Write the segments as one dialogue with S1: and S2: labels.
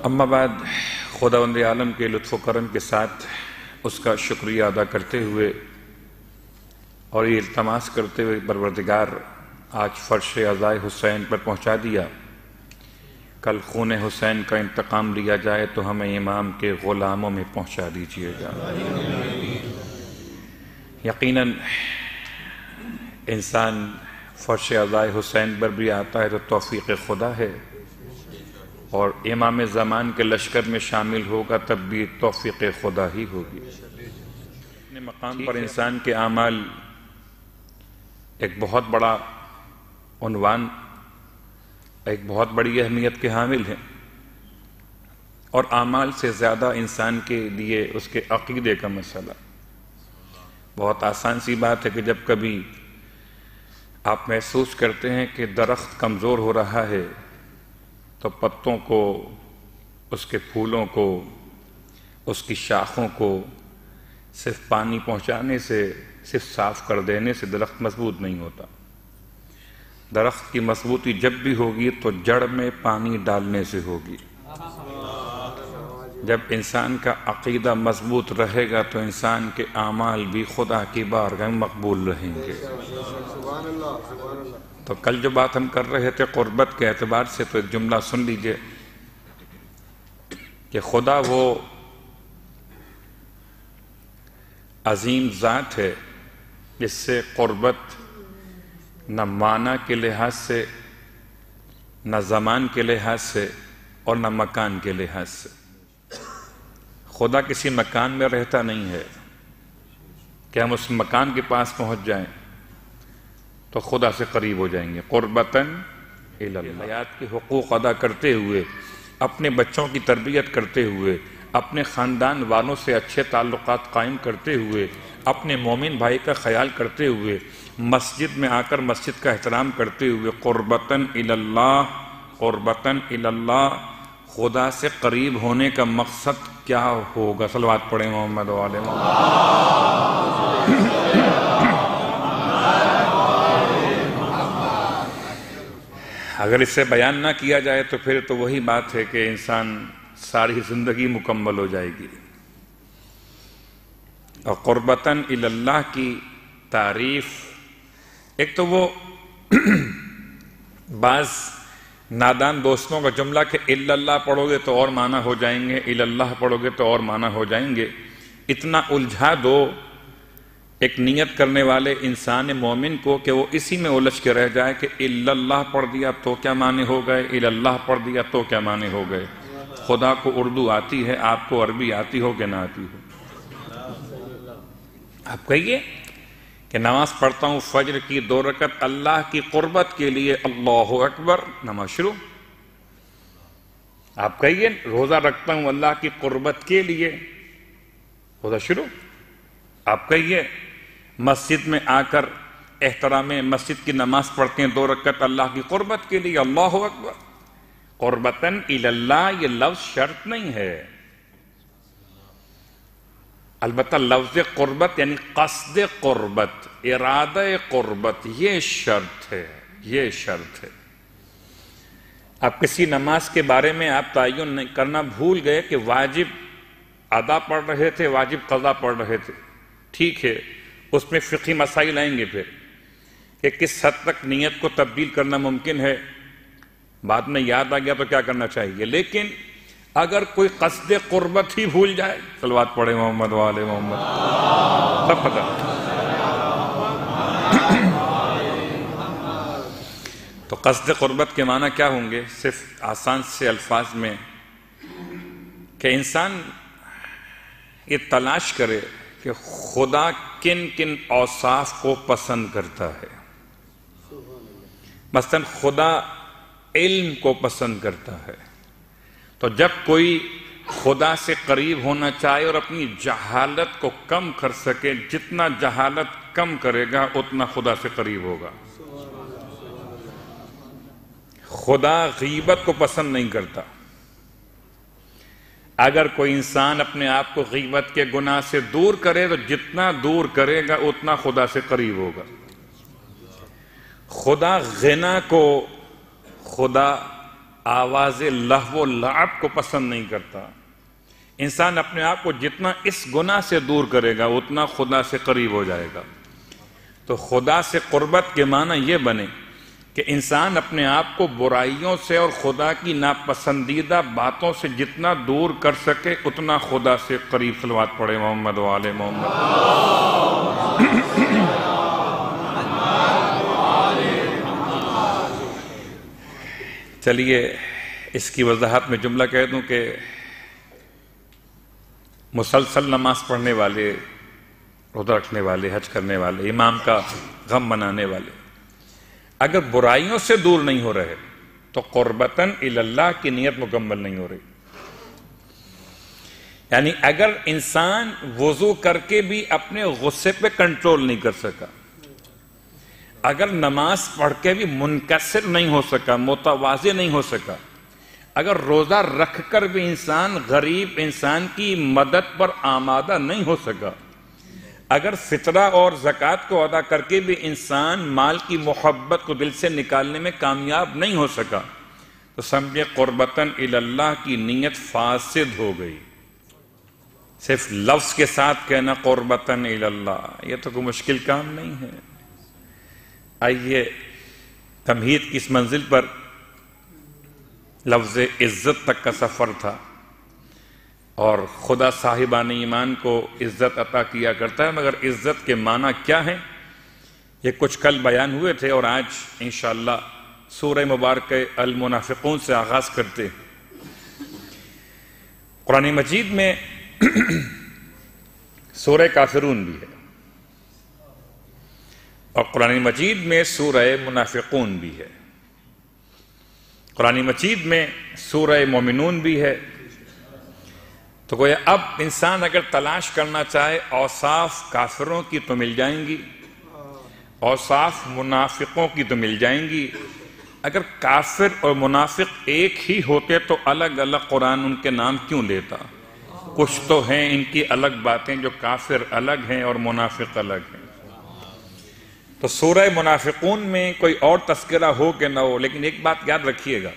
S1: اما بعد، خداوند عالم کے لطف و کرم کے ساتھ اس کا شکریہ ادا کرتے ہوئے اور یہ التماس کرتے ہوئے پروردگار آج فرش عزائے حسین پر پہنچا دیا، کل خون حسین کا انتقام لیا جائے تو ہمیں امام کے غلاموں میں پہنچا دیجیے گا۔ یقیناً انسان فرش عزائے حسین پر بھی آتا ہے تو توفیق خدا ہے، اور امام زمان کے لشکر میں شامل ہوگا تب بھی توفیق خدا ہی ہوگی۔ اپنے مقام پر انسان کے اعمال ایک بہت بڑا عنوان، ایک بہت بڑی اہمیت کے حامل ہیں، اور اعمال سے زیادہ انسان کے لیے اس کے عقیدے کا مسئلہ۔ بہت آسان سی بات ہے کہ جب کبھی آپ محسوس کرتے ہیں کہ درخت کمزور ہو رہا ہے تو پتوں کو، اس کے پھولوں کو، اس کی شاخوں کو صرف پانی پہنچانے سے، صرف صاف کر دینے سے درخت مضبوط نہیں ہوتا۔ درخت کی مضبوطی جب بھی ہوگی تو جڑ میں پانی ڈالنے سے ہوگی۔ جب انسان کا عقیدہ مضبوط رہے گا تو انسان کے اعمال بھی خدا کی بارگاہ میں مقبول رہیں گے۔ تو کل جو بات ہم کر رہے تھے قربت کے اعتبار سے، تو ایک جملہ سن لیجئے کہ خدا وہ عظیم ذات ہے جس سے قربت نہ معنی کے لحاظ سے، نہ زمان کے لحاظ سے، اور نہ مکان کے لحاظ سے۔ خدا کسی مکان میں رہتا نہیں ہے کہ ہم اس مکان کے پاس پہنچ جائیں تو خدا سے قریب ہو جائیں گے۔ قربتاً الی اللہ، حیات کے حقوق ادا کرتے ہوئے، اپنے بچوں کی تربیت کرتے ہوئے، اپنے خاندان والوں سے اچھے تعلقات قائم کرتے ہوئے، اپنے مومن بھائی کا خیال کرتے ہوئے، مسجد میں آ کر مسجد کا احترام کرتے ہوئے، قربتاً الی اللہ، قربتاً الی اللہ، خدا سے قریب ہونے کا مقصد کیا ہوگا؟ صلوات پڑھیں محمد و آل محمد۔ اگر اس سے بیان نہ کیا جائے تو پھر تو وہی بات ہے کہ انسان ساری زندگی مکمل ہو جائے گی۔ اور قربتاً الی اللہ کی تعریف، ایک تو وہ بعض نادان دوستوں کا جملہ کہ الی اللہ پڑھو گے تو اور معنی ہو جائیں گے، الی اللہ پڑھو گے تو اور معنی ہو جائیں گے، اتنا الجھا دو ایک نیت کرنے والے انسان مومن کو کہ وہ اسی میں الجھ کے رہ جائے کہ الی اللہ پڑھ دیا تو کیا معنی ہو گئے، الی اللہ پڑھ دیا تو کیا معنی ہو گئے۔ خدا کو اردو آتی ہے، آپ کو عربی آتی ہو کہ نہ آتی ہو؟ آپ کہیے کہ نماز پڑھتا ہوں فجر کی 2 رکعت اللہ کی قربت کے لیے، اللہ اکبر، نماز شروع۔ آپ کہیے روزہ رکھتا ہوں اللہ کی قربت کے لیے، روزہ شروع۔ آپ کہیے مسجد میں آ کر احترام مسجد کی نماز پڑھتے ہیں 2 رکعت اللہ کی قربت کے لیے، اللہ اکبر۔ قربتاً الی اللہ یہ لفظ شرط نہیں ہے، البتہ لفظ قربت یعنی قصد قربت، ارادہ قربت، یہ شرط ہے، یہ شرط ہے۔ آپ کسی نماز کے بارے میں آپ تعین کرنا بھول گئے کہ واجب ادا پڑھ رہے تھے، واجب قضا پڑھ رہے تھے، ٹھیک ہے، اس میں فقہی مسائل آئیں گے پھر کہ کس حد تک نیت کو تبدیل کرنا ممکن ہے، بعد میں یاد آ گیا تو کیا کرنا چاہیے۔ لیکن اگر کوئی قصد قربت ہی بھول جائے، صلوات پڑھے محمد و آل محمد، سب پتہ۔ تو قصد قربت کے معنی کیا ہوں گے؟ صرف آسان سے الفاظ میں کہ انسان یہ تلاش کرے کہ خدا کن کن اوصاف کو پسند کرتا ہے۔ مثلا خدا علم کو پسند کرتا ہے، تو جب کوئی خدا سے قریب ہونا چاہے اور اپنی جہالت کو کم کر سکے، جتنا جہالت کم کرے گا اتنا خدا سے قریب ہوگا۔ خدا غیبت کو پسند نہیں کرتا۔ اگر کوئی انسان اپنے آپ کو غیبت کے گناہ سے دور کرے تو جتنا دور کرے گا اتنا خدا سے قریب ہوگا۔ خدا غنا کو خدا آواز لہو و لعب کو پسند نہیں کرتا۔ انسان اپنے آپ کو جتنا اس گناہ سے دور کرے گا اتنا خدا سے قریب ہو جائے گا۔ تو خدا سے قربت کے معنی یہ بنے کہ انسان اپنے آپ کو برائیوں سے اور خدا کی ناپسندیدہ باتوں سے جتنا دور کر سکے اتنا خدا سے قریب۔ صلوات پڑھے محمد و آل محمد۔ چلیے اس کی وضاحت میں جملہ کہہ دوں کہ مسلسل نماز پڑھنے والے، روزہ رکھنے والے، حج کرنے والے، امام کا غم منانے والے اگر برائیوں سے دور نہیں ہو رہے تو قربتاً الی اللہ کی نیت مکمل نہیں ہو رہی۔ یعنی اگر انسان وضو کر کے بھی اپنے غصے پہ کنٹرول نہیں کر سکا، اگر نماز پڑھ کے بھی منکسر نہیں ہو سکا، متواضع نہیں ہو سکا، اگر روزہ رکھ کر بھی انسان غریب انسان کی مدد پر آمادہ نہیں ہو سکا، اگر فطرہ اور زکوٰۃ کو ادا کر کے بھی انسان مال کی محبت کو دل سے نکالنے میں کامیاب نہیں ہو سکا، تو سمجھے قربتاً الی اللہ کی نیت فاسد ہو گئی۔ صرف لفظ کے ساتھ کہنا قربتاً الی اللہ یہ تو کوئی مشکل کام نہیں ہے۔ آئیے تمہید کی اس منزل پر لفظ عزت تک کا سفر تھا، اور خدا صاحبان ایمان کو عزت عطا کیا کرتا ہے، مگر عزت کے معنی کیا ہیں یہ کچھ کل بیان ہوئے تھے، اور آج انشاءاللہ سورہ مبارکہ المنافقون سے آغاز کرتے ہیں۔ قرآن مجید میں سورہ کافرون بھی ہے اور قرآن مجید میں سورہ منافقون بھی ہے، قرآن مجید میں سورہ مومنون بھی ہے۔ تو گویا اب انسان اگر تلاش کرنا چاہے اوصاف کافروں کی تو مل جائیں گی، اوصاف منافقوں کی تو مل جائیں گی۔ اگر کافر اور منافق ایک ہی ہوتے تو الگ الگ قرآن ان کے نام کیوں لیتا؟ کچھ تو ہیں ان کی الگ باتیں جو کافر الگ ہیں اور منافق الگ ہیں۔ تو سورہ منافقون میں کوئی اور تذکرہ ہو کہ نہ ہو، لیکن ایک بات یاد رکھیے گا،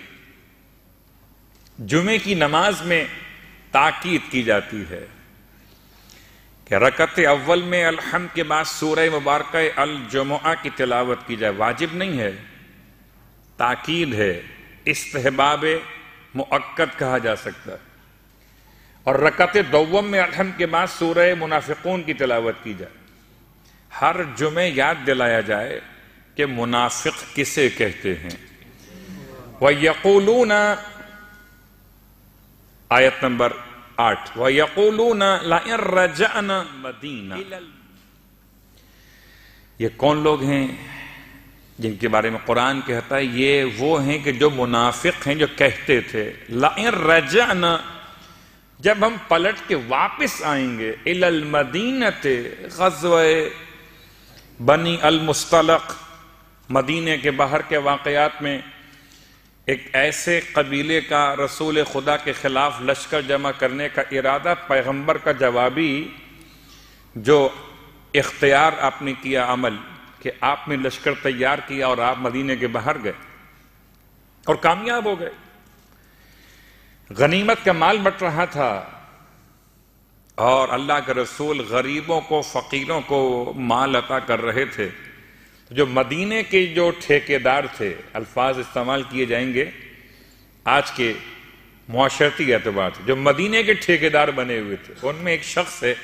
S1: جمعے کی نماز میں تاکید کی جاتی ہے کہ رکعت اول میں الحمد کے بعد سورہ مبارکہ الجمعہ کی تلاوت کی جائے، واجب نہیں ہے، تاکید ہے، استحباب مؤکد کہا جا سکتا ہے۔ اور رکعت دوم میں الحمد کے بعد سورہ منافقون کی تلاوت کی جائے، ہر جمعے یاد دلایا جائے کہ منافق کسے کہتے ہیں۔ وَيَقُولُونَ آیت نمبر 8 وَيَقُولُونَ لَئِن رَجَعْنَا مَدِينَةً، یہ کون لوگ ہیں جن کے بارے میں قرآن کہتا ہے یہ وہ ہیں کہ جو منافق ہیں، جو کہتے تھے لَئِن رَجَعْنَا، جب ہم پلٹ کے واپس آئیں گے، إِلَى الْمَدِينَةِ، غزوہ بنی المصطلق، مدینے کے باہر کے واقعات میں ایک ایسے قبیلے کا رسول خدا کے خلاف لشکر جمع کرنے کا ارادہ، پیغمبر کا جوابی جو اختیار آپ نے کیا عمل کہ آپ نے لشکر تیار کیا اور آپ مدینے کے باہر گئے اور کامیاب ہو گئے، غنیمت کا مال بٹ رہا تھا، اور اللہ کے رسول غریبوں کو، فقیروں کو مال عطا کر رہے تھے۔ جو مدینے کے جو ٹھیکیدار تھے، الفاظ استعمال کیے جائیں گے آج کے معاشرتی اعتبار سے، جو مدینے کے ٹھیکیدار بنے ہوئے تھے، ان میں ایک شخص ہے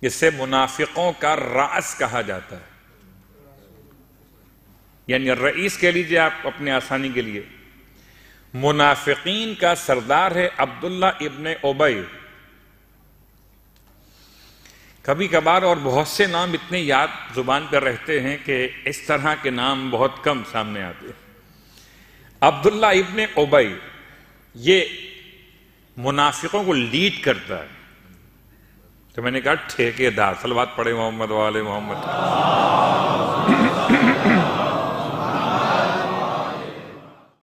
S1: جسے منافقوں کا رأس کہا جاتا ہے، یعنی رئیس کہہ لیجیے آپ اپنے آسانی کے لیے۔ منافقین کا سردار ہے عبداللہ ابن ابی۔ کبھی کبھار اور بہت سے نام اتنے یاد زبان پر رہتے ہیں کہ اس طرح کے نام بہت کم سامنے آتے ہیں۔ عبداللہ ابن ابی یہ منافقوں کو لیڈ کرتا ہے، تو میں نے کہا ٹھیکیدار، صلوات پڑھے محمد و آل محمد۔